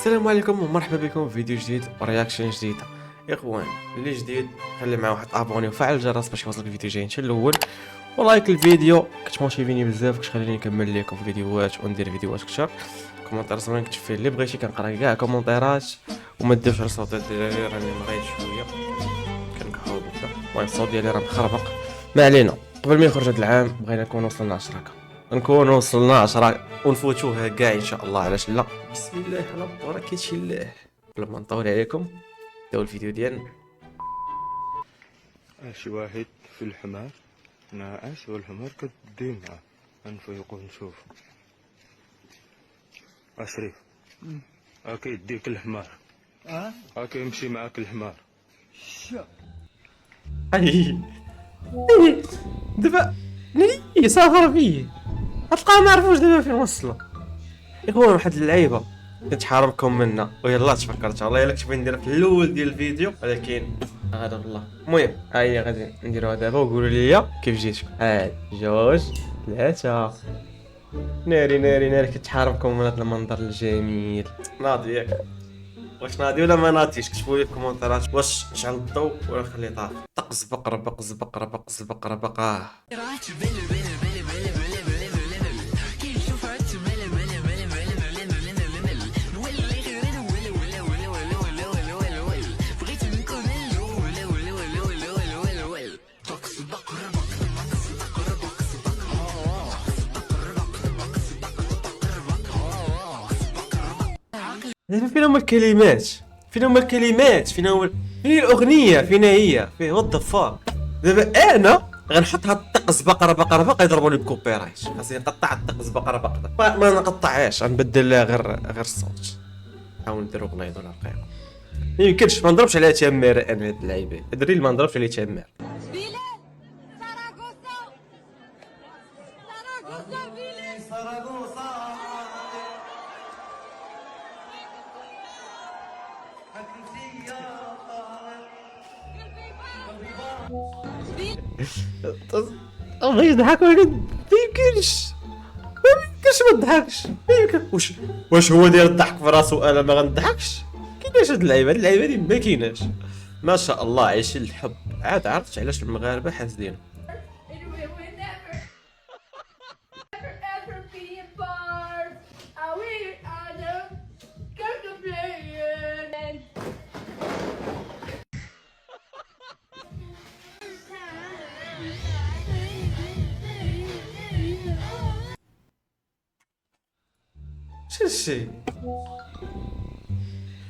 السلام عليكم ومرحبا بكم في فيديو جديد ورياكشن جديده. اخوان اللي جديد خلي معاه واحد ابوني وفعل الجرس باش يوصلك الفيديو جاي نتا الاول، ولايك الفيديو كتموتيفيني بزاف كتخليني نكمل لكم فيديوهات وندير فيديوهات كثر. كومونتير زوين كتب فيه اللي بغيتي، كنقرا كاع كومونتيرات وما ديرش على الصوت ديالي راني مريض شويه كنكحول وكذا. المهم الصوت ديالي راه مخربق، ما علينا. قبل ما يخرج هذا العام بغينا نكون وصلنا 10 نكون وصلنا 10 ونفوتوها كاع ان شاء الله، علاش لا. بسم الله على بركة الله. قبل ما نطول عليكم داو الفيديو ديالنا. شي واحد في الحمار ناعس والحمار كدي معاه، غنفيقو نشوفو. شريف هاكا يديك الحمار، هاكا يمشي معاك الحمار. اي دابا ني سافر فيه غتلقاو ما عرفوش دابا فين وصلوا. يكون واحد اللعيبه كنت حاربكم منها ويلا تفكرت والله الا كنت ندير في الاول ديال الفيديو، ولكن هذا الله. المهم ها هي غادي نديروها دابا وقولوا لي كيف جيتكم. جوج ثلاثه ناري ناري ناري كنت حاربكم من هذا المنظر الجميل. ناضي ياك واش ناضي ولا ما ناضيش؟ كتبوا لي في الكومنتات واش نشعل الضوء ولا نخليه طافي. طقز بقره بقز بقره بقز بقره بقاه. دابا فين هما الكلمات؟ فين هما الكلمات؟ فين هو فين الاغنيه؟ فين هي؟ فين وات ذا فاك؟ دابا انا غنحط هاد الطقس بقره بقره بقره يضربوني بكوبي رايت. خاصني نقطع الطقس بقره بقره، ما نقطعهاش، غنبدل لها غير الصوت. نحاول نديرو بلايض ولا رقيق. ما يمكنش ما نضربش عليها تمار. انا هاد اللعيبه الدري اللي ما نضربش عليه تمار. ما يضحك ما يمكنش ما تضحكش. ما يمكن واش هو داير الضحك في راسو انا ما غنضحكش؟ كايناش هاد اللعيبه دي ما كايناش. ما شاء الله عايشين الحب. عاد عرفت علاش المغاربه حاسدين. شو الشي؟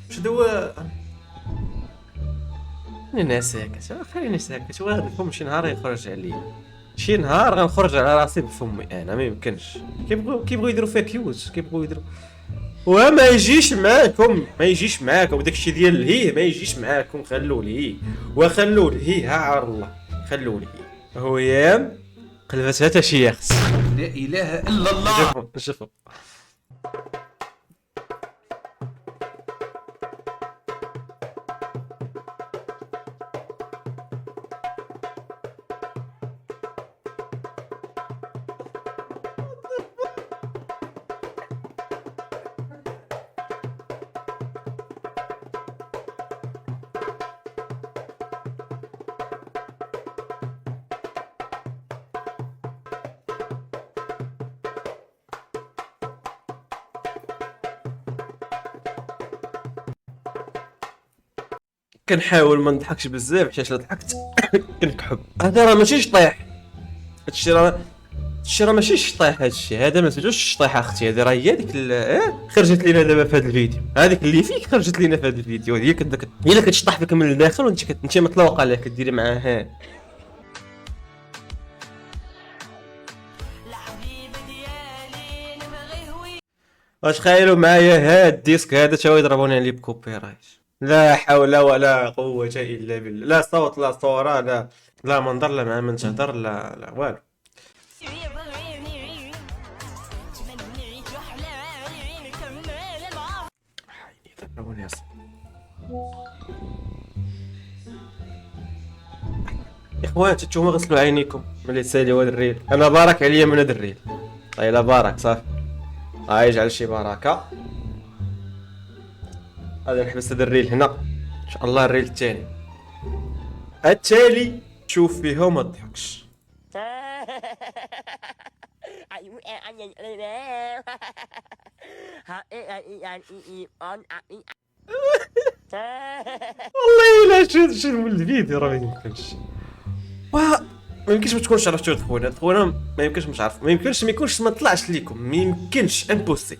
واش دوا انا ساكت، خليني ساكت. وهذا الفم شي نهار يخرج عليا، شي نهار غنخرج على راسي بفمي انا. ما يمكنش. كيبغيو يديروا فيها كيوت، كيبغيو يديروا وما يجيش معاكم. ما يجيش معاكم داكشي ديال الهيه، ما يجيش معاكم. خلوا لي وخلوا لي ها الله، خلوا لي هو يام قلبتها تا شي يخس. لا اله الا الله. شوفوا كنحاول ما نضحكش بزاف حيت الا ضحكت كنكحب. هذا راه ماشي شطيح، هادشي راه ماشي شطيح. هادشي هذا ما سميتوش شطيح اختي. هذه راه هي ديك خرجت لينا دابا في هذا الفيديو. هذيك اللي فيك خرجت لينا في هذا الفيديو. هي اللي كتشطح فيك من الداخل وانت مطلوقه عليك كديري معاها. واش خايلوا معايا هاد الديسك هذا تا هو يضربوني عليه بكوبي رايت؟ لا حول ولا قوة الا بالله. لا صوت لا صورة لا منظر لا مع من تهضر لا والو. اخوان نتوما غسلوا عينيكم ملي تساليو هذا الريل. انا بارك عليا من هذا الريل. طيب لا بارك صافي، يجعل شي بركه. غادي نحبس هذا الريل هنا ان شاء الله. الريل التالي شوف فيها وما تضحكش. والله الا شفت من الفيديو راه ما يمكنش. ما يمكنش ما تكونش عرفتو خونا ما يمكنش مش عارف، ما يكونش ما طلعش ليكم، ما يمكنش امبوسي.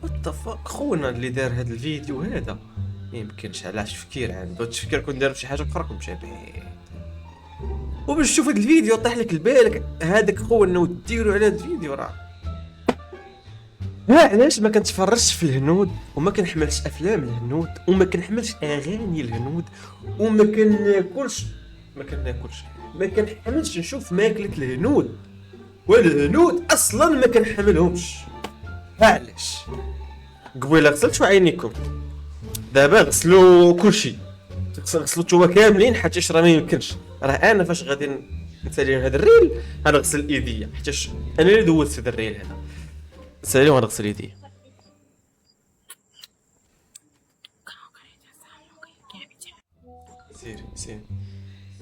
وات فاك خونا اللي دار هذا الفيديو هذا ما يمكنش. علاش تفكير عنده التفكير كون دار شي حاجه اخرى كون مشى بعيد. وباش تشوف هذا الفيديو طيح لك البالك هذاك خونا وديروا على هذا الفيديو راه علاش ما كنتفرجش في الهنود وما كنحملش افلام الهنود وما كنحملش اغاني الهنود وما كناكلش ما كنحملش نشوف ماكلة الهنود والهنود اصلا ما كنحملهمش. علاش قبيله غسلتوا عينيكم دابا غسلوا كلشي، غسلوا نتوما كاملين حيت راه ما يمكنش. راه انا فاش غادي نسالي هذا الريل غنغسل ايديا حيت انا اللي دوزت هذا الريل هذا. سالي وغنغسل ايديا.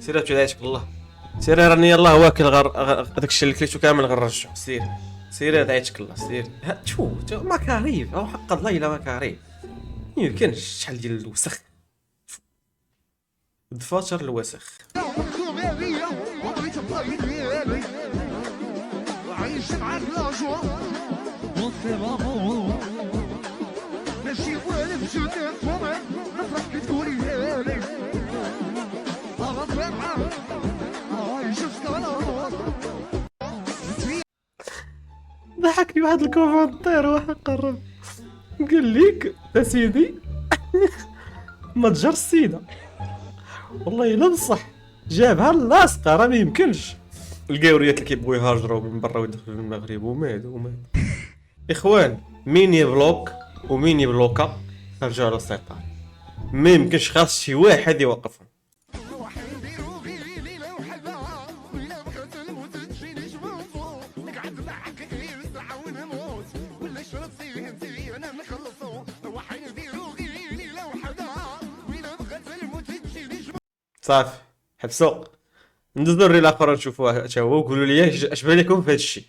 سير تعيشك الله. سير راني يلاه واكل داك الشيء اللي كليتو كامل غنرجعو. سير دعيتك الله. سير شوف مكاريف او حق الله الا مكاريف يمكنش. شحال ديال الوسخ الدفاتر الوسخ. ضحكني واحد الكومنتير واحد قرب قال ليك سيدي ما تجر السيده. والله الا بصح جابها اللاصقه راه ما يمكنش. القاوريات اللي كيبغيو يهاجروا من برا ويدخلوا المغرب ومال اخوان مين يبلوك ومين يبلوكا رجعوا على السيطره. ما يمكنش خاص شي واحد يوقفهم. صافي حبسوا ندوزو الريل الاخر نشوفوها حتى هو وقولوا لي اش بان لكم في هذا الشيء.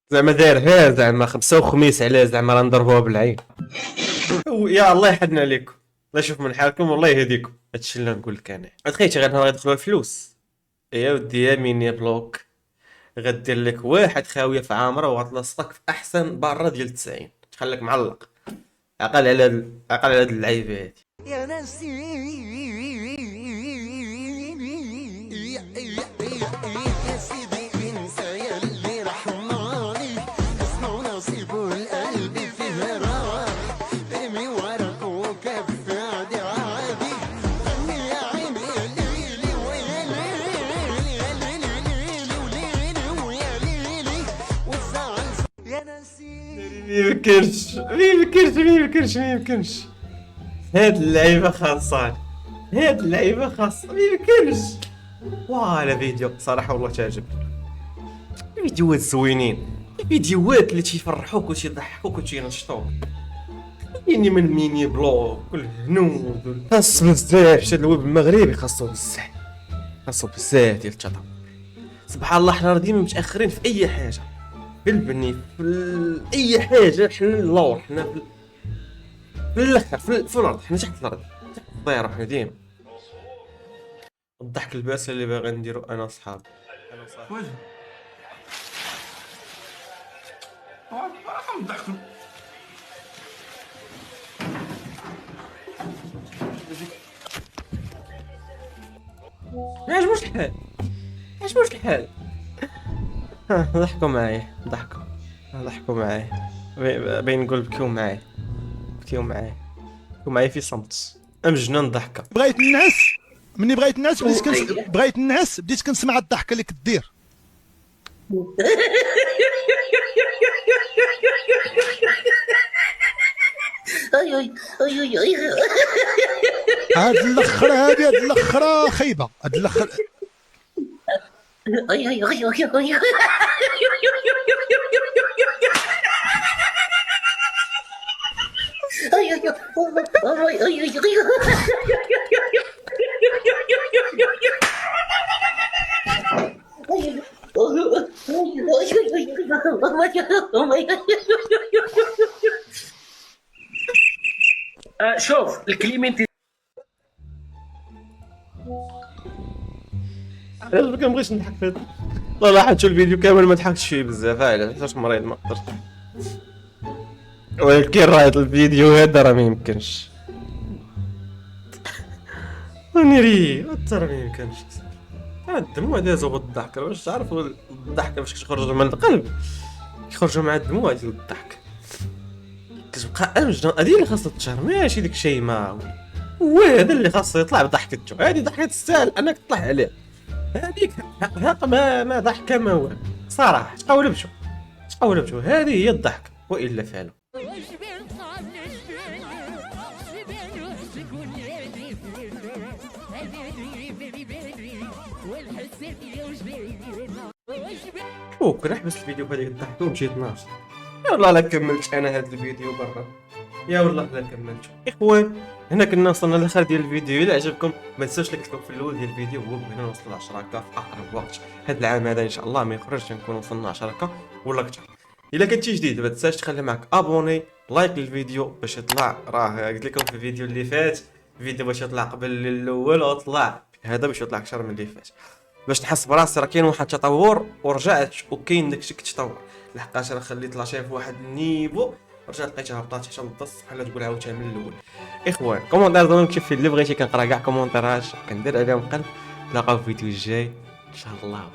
زعما دارها زعما خمسة وخميس على زعما راه نضربوها بالعين. يا الله يحدنا عليكم الله يشوف من حالكم والله يهديكم. هادشي اللي نقول لك انا. تخيل غير نهار يدخلوا الفلوس يا ودي يا ميني بلوك غدير لك واحد خاويه في عامره وغتلصقك في احسن برا ديال 90 تخليك معلق. عقل على هاد اللعيبه هادي. يا ناسي يا سيدي انسى يا اللي رحماني اسمعوا نصيبه القلب فيه راح ارمي ورق وكف عادي عادي غني يا عيني يا ليلي ويا ليلي يا ليلي ليلي وليلي ويا ليلي والزعل يا ناسي. ما يمكنش هاد اللعيبه خاصة ما يمكنش. واه فيديو صراحه والله تعجب. الفيديوهات زوينين، الفيديوهات اللي تيفرحوك وتيضحكوك وتينشطوك. يعني من ميني بلوك والهنود خاص بزاف. شاد الويب المغربي خاصو بزاف ديال التطور. سبحان الله حنا ديما متاخرين في اي حاجه، في البني في اي حاجه. حنا اللور حنا في الاخر في الارض، حنا تحت الارض تحت الطياره حنا ديما. الضحك الباس اللي باغي نديرو انا وصحابي. وين ما عجبوش الحال. ضحكوا معايا بين نقول بكيو معايا في صمت امجنان ضحكه. بغيت الناس بديت كنسمع الضحكه اللي كدير اي اي اي اي اي هاد الاخر هادي هاد الاخر خايبه هاد الاخر. اي اي اي اي اي شوف الكليمنت علاش ما كنبغيش نضحك في هذا. والله لاحظت شو الفيديو كامل ما ضحكتش فيه بزاف، علاش حيتاش مريض ما قدرتش. ولكن راه هاد الفيديو هذا راه ما يمكنش. ونيري حتى راه ما يمكنش. راه الدموع دازو بالضحك، واش تعرفوا الضحك فاش كتخرج من القلب كيخرجوا مع الدموع ديال الضحك. كتبقى امجد، هادي اللي خاصها تشهر ماشي ديك الشيماء. هو هذا اللي خاصو يطلع بضحكته، هادي ضحكة تستاهل انك تطلع عليه. هذيك ما ضحكه ما والو صراحه. تقولبشو هذه هي الضحك والا فعلا. كون نحبس الفيديو بهذيك الضحكه ومشيت ناصر. يا والله لا كملت انا هذا الفيديو برا، يا والله لا كملت. اخوان هنا كنا وصلنا لاخر ديال الفيديو. الا عجبكم ما تنساوش لك في الاول ديال الفيديو، هو بغينا نوصل ل 10k في اقرب وقت. هذا العام هذا ان شاء الله ما يخرجش نكون وصلنا 10k ولا اكثر. الا كنتي جديد ما تنساش تخلي معك ابوني لايك للفيديو باش يطلع. راه قلت لكم في الفيديو اللي فات الفيديو باش يطلع قبل الاول وطلع هذا باش يطلع اكثر من اللي فات، باش نحس براسي راه كاين واحد التطور ورجعت وكاين داكشي كتطور. لحقاش انا خليت لاشين في واحد النيفو رجعت لقيتها هبطات حتى للنص بحال تقول عاوتاني من الاول. اخوان كومونتير ضروري كيف اللي بغيتي كنقرا كاع كومونتيرات كندير عليهم قلب. نتلاقاو في الفيديو الجاي ان شاء الله.